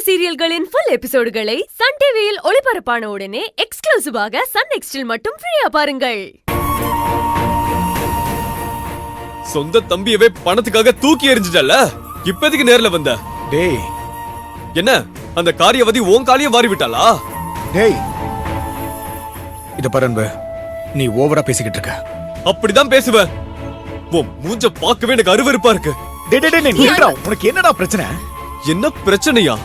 சீரியல்களின் full எபிசோடுகளை Sun டிவியில் ஒளிபரப்பான உடனே எக்ஸ்க்ளூசிவாக சன் நெக்ஸ்டில் மட்டும் ஃப்ரீயா பாருங்கள். சொந்த தம்பியவே பணத்துக்காக தூக்கி எறிஞ்சிட்டல, இப்போதைக்கு நேர்ல வந்த. டேய், என்ன அந்த காரியவதி உன் காலியம் வாரி விட்டாளா? டேய், இத பாரு, நீ ஓவரா பேசிக்கிட்டு இருக்க. அப்படிதான் பேசுவ. உன் மூஞ்ச பார்க்கவே எனக்கு அருவருப்பா இருக்கு. உனக்கு என்னடா பிரச்சனை? என்ன பிரச்சனையா?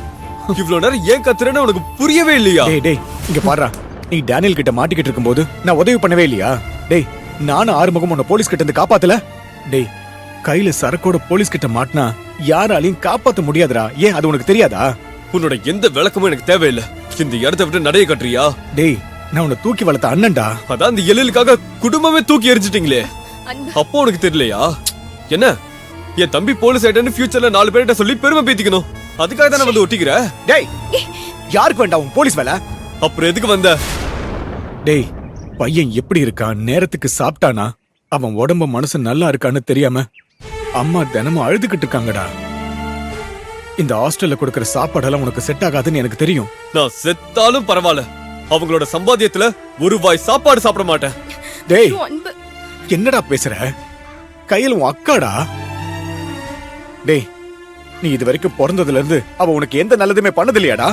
இவ்வளவு நேரம் ஏன் கத்துறேன்னு உனக்கு புரியவே இல்லையா? டேய், இங்க பாரு, நீ டேனியல் கிட்ட மாட்டிக்கிட்டு இருக்கும்போது நான் உதவி பண்ணவே இல்லையா? டேய், நானும் ஆறுமுகம் உன்னை போலீஸ் கிட்ட இருந்து காப்பாத்தல. டேய், கையில சரக்கோட போலீஸ் கிட்ட மாட்டினா யாராலையும் காப்பாத்த முடியாதுடா. ஏன் அது உனக்கு தெரியாதா? உன்னோட எந்த விளக்கமும் எனக்கு தேவையில்லை. இந்த இடத்தை விட்டு நடைய கட்டுறியா? டேய், நான் உன்னை தூக்கி வளர்த்த அண்ணன்டா. அதான் இந்த எழிலுக்காக குடும்பமே தூக்கி எரிஞ்சிட்டீங்களே, அப்போ உனக்கு தெரியலையா? என்ன என் தம்பி போலீஸ் ஆயிட்டேன்னு ஃபியூச்சர்ல 4 பேர்கிட்ட சொல்லி பெருமை பேத்திக்கணும், அதுக்காக தானே வந்து ஒட்டிக்கிற? டேய், யாருக்கு வேண்டாம் உன் போலீஸ் வேலை? அப்புறம் எதுக்கு வந்த? டேய், பையன் எப்படி இருக்கான், நேரத்துக்கு சாப்பிட்டானா, அவன் உடம்பு மனசு நல்லா இருக்கான்னு தெரியாம அம்மா தினமும் அழுதுகிட்டு இருக்காங்கடா. இந்த ஹாஸ்டல்ல கொடுக்கற சாப்பாடெல்லாம் உனக்கு செட் ஆகாதுன்னு எனக்கு தெரியும். நான் செத்தாலும் பரவாயில்ல, அவங்களோட சம்பாத்தியத்துல ஒரு வாய் சாப்பாடு சாப்பிட மாட்டேன். டேய், என்னடா பேசுற? கையில் உன் அக்காடா. டேய், நீ இது வரைக்கும் பிறந்ததுல இருந்து அவ உனக்கு எந்த நல்லதுமே பண்ணதில்லையாடா?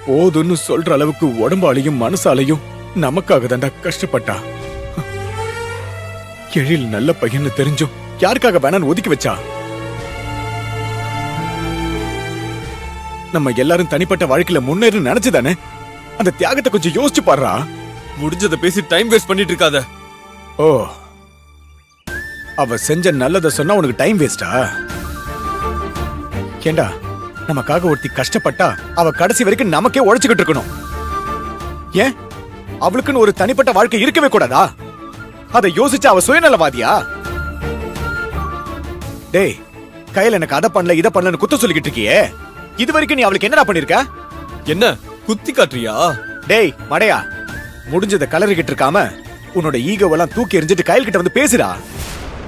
போதுன்னு சொல்ற அளவுக்கு உடம்பாலையும் மனசாலையும் நமக்காக தான்டா கஷ்டப்பட்டா. எழில் நல்ல பையன்னு தெரிஞ்சும் யாருக்காக வேணான்னு ஒதுக்கி வச்சா? நம்ம எல்லாரும் தனிப்பட்ட வாழ்க்கையில முன்னேறி நினைச்சுதானே? அந்த தியாகத்தை கொஞ்சம் யோசிச்சு பாடுறா. முடிஞ்சதை பேசி டைம் வேஸ்ட் பண்ணிட்டு இருக்காத. ஓ, அவ செஞ்ச நல்லத சொன்னா உனக்கு டைம் வேஸ்டா? ஏண்டா, நமக்காக ஒருத்தி கஷ்டப்பட்டா அவ கடைசி வரைக்கும் நமக்கே உழைச்சுக்கிட்டு இருக்கணும். ஏன் அவளுக்குன்னு ஒரு தனிப்பட்ட வாழ்க்கை இருக்கவே கூடாதா? அதை யோசிச்சு அவ சுயநலவாதியா? டேய், கையில எனக்கு அதை பண்ணல இதை பண்ணலன்னு குத்த சொல்லிக்கிட்டு இருக்கியே, இது வரைக்கும் நீ அவளுக்கு என்னடா பண்ணிருக்க? என்ன குத்தி காட்டுறியா? டேய் மடையா, முடிஞ்சதை கலறிக்கிட்டு இருக்காம உன்னோட ஈகோவெல்லாம் தூக்கி எறிஞ்சிட்டு கையில் கிட்ட வந்து பேசுடா.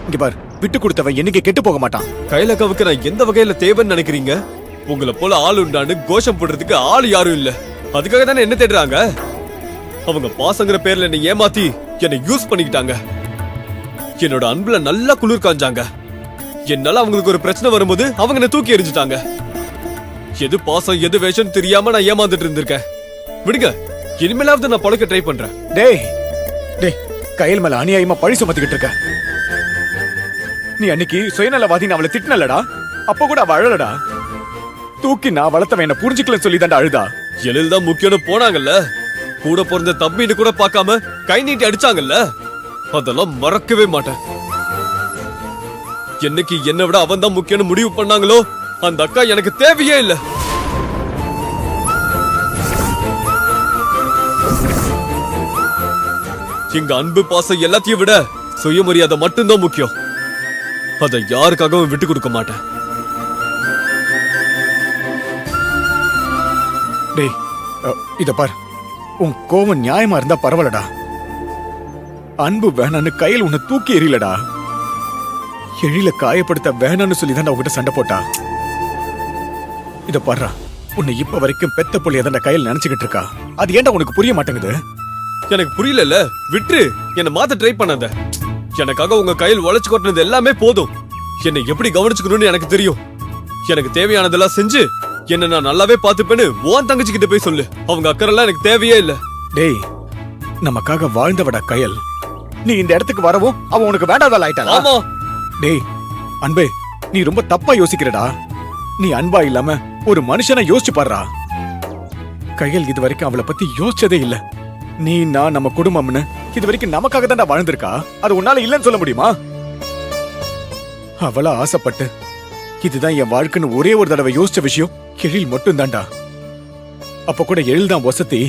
இங்க பார், விட்டு கொடுத்தவன் என்னைக்கு கெட்டு போக மாட்டான். கைலக்காவுக்கு நான் எந்த வகையில தேவைன்னு நினைக்கிறீங்க? உங்களை போல ஆள் உண்டான்னு கோஷம் போடுறதுக்கு ஆள் யாரும் இல்ல, அதுக்காக தானே என்ன தேடுறாங்க. அவங்க பாசங்கிற பேர்ல என்னை ஏமாத்தி என்னை யூஸ் பண்ணிக்கிட்டாங்க. என்னோட அன்புல நல்லா குளிர் காஞ்சாங்க. என்னால அவங்களுக்கு ஒரு பிரச்சனை வரும்போது அவங்க என்ன தூக்கி எறிஞ்சிட்டாங்க. எது பாசம் எது வேஷம் தெரியாம நான் ஏமாந்துட்டு இருந்திருக்கேன். விடுங்க, இனிமேலாவது நான் பழக்க ட்ரை பண்றேன். டேய் டேய், கையில் மேல அநியாயமா பழி சுமத்திக்கிட்டு இருக்க. நீ அன்னைக்கு சுயநலவாதின்னு அவளை திட்டினலடா, அப்ப கூட அவ அழலடா. தூக்கி நான் வளர்த்தவன் என்ன புரிஞ்சுக்கலன்னு சொல்லி தாண்டா அழுதா. எழில் தான் முக்கியம்னு போனாங்கல்ல, கூட பிறந்த தம்பின்னு கூட பார்க்காம கை நீட்டி அடிச்சாங்கல்ல, அதெல்லாம் மறக்கவே மாட்டேன். என்னைக்கு என்னை விட அவன் தான் முக்கியம்னு முடிவு பண்ணாங்களோ அந்த அக்கா எனக்கு தேவையே இல்ல. எங்க அன்பு பாசம் எல்லாத்தையும் விட சுயமரியாதை மட்டும்தான் முக்கியம். அதை யாருக்காகவும் விட்டு கொடுக்க மாட்டேன். டேய், இத பார், உன் கோவம் நியாயமா இருந்தா பரவாயில்லடா. அன்பு வேணான்னு கையில் உன்னை தூக்கி எறியலடா. எழில காயப்படுத்த வேணான்னு சொல்லி தான் உங்ககிட்ட சண்டை போட்டா. இத பாருடா, உன்னை இப்ப வரைக்கும் பெத்த புள்ளிய தான் கையில் நினைச்சுக்கிட்டு இருக்கா. அது ஏன்டா உனக்கு புரிய மாட்டேங்குது? எனக்கு புரியல, விட்டு என்ன மாத்த ட்ரை பண்ணாத. எனக்காக உங்க கையில் உழைச்சு கொட்டினது எல்லாமே போதும். என்னை எப்படி கவனிச்சுக்கணும்னு எனக்கு தெரியும். எனக்கு தேவையானதெல்லாம் செஞ்சு என்ன நான் நல்லாவே பாத்துப்பேன்னு உன் தங்கச்சி கிட்ட போய் சொல்லு. அவங்க அக்கறைலாம் எனக்கு தேவையே இல்ல. டேய், நமக்காக வாழ்ந்தவடா கயல். நீ இந்த இடத்துக்கு வரவும் அவன் உனக்கு வேண்டாதால் ஆயிட்டாளா? ஆமா. டேய் அன்பே, நீ ரொம்ப தப்பா யோசிக்கிறடா. நீ அன்பா இல்லாம ஒரு மனுஷனை யோசிச்சு பாடுறா. கையல் இது வரைக்கும் அவளை பத்தி யோசிச்சதே இல்ல. நீ நான் நம்ம குடும்பம்னு இது வரைக்கும் நமக்காக தான்டா வாழ்ந்திருக்கா. அது உன்னால இல்லன்னு சொல்ல முடியுமா? அவளா ஆசைப்பட்டு இதுதான் என் வாழ்க்கைன்னு ஒரே ஒரு தடவை யோசிச்ச விஷயம் எழில் மட்டும் தான்டா. அப்ப கூட எழில் தான் வசதி,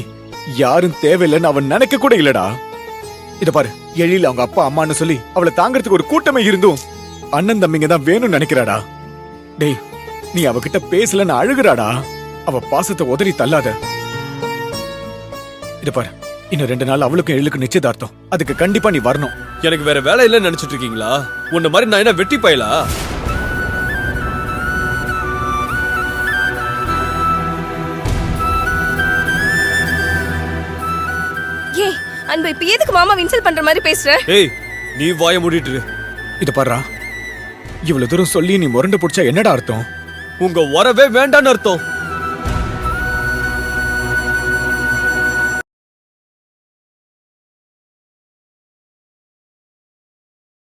யாரும் தேவையில்லைன்னு அவன் நினைக்க கூட இல்லடா. இத பாரு, எழில் அவங்க அப்பா அம்மான்னு சொல்லி அவளை தாங்கிறதுக்கு ஒரு கூட்டமே இருந்தும் அண்ணன் தம்பிங்க தான் வேணும்னு நினைக்கிறாடா. டேய், நீ அவகிட்ட பேசலன்னு அழுகுறாடா. அவ பாசத்தை உதறி தள்ளாத. இத பாரு, இன்னும் 2 நாள் அவளுக்கும் எழிலுக்கு நிச்சயதார்த்தம். அதுக்கு கண்டிப்பா நீ வரணும். எனக்கு வேற வேலை இல்லைன்னு நினைச்சிட்டு இருக்கீங்களா? உன்ன மாதிரி நான் என்ன வெட்டி பயலா? ஏய் அன்பு இப்ப எதுக்கு மாமா இன்சல்ட் பண்ற மாதிரி பேசுற? ஏய் நீ வாய மூடிட்டு இரு. இத பாருடா, இவ்வளவு தூரம் சொல்லி நீ முரண்டு பிடிச்சா என்னடா அர்த்தம்? உங்க வரவே வேண்டான்னு அர்த்தம்.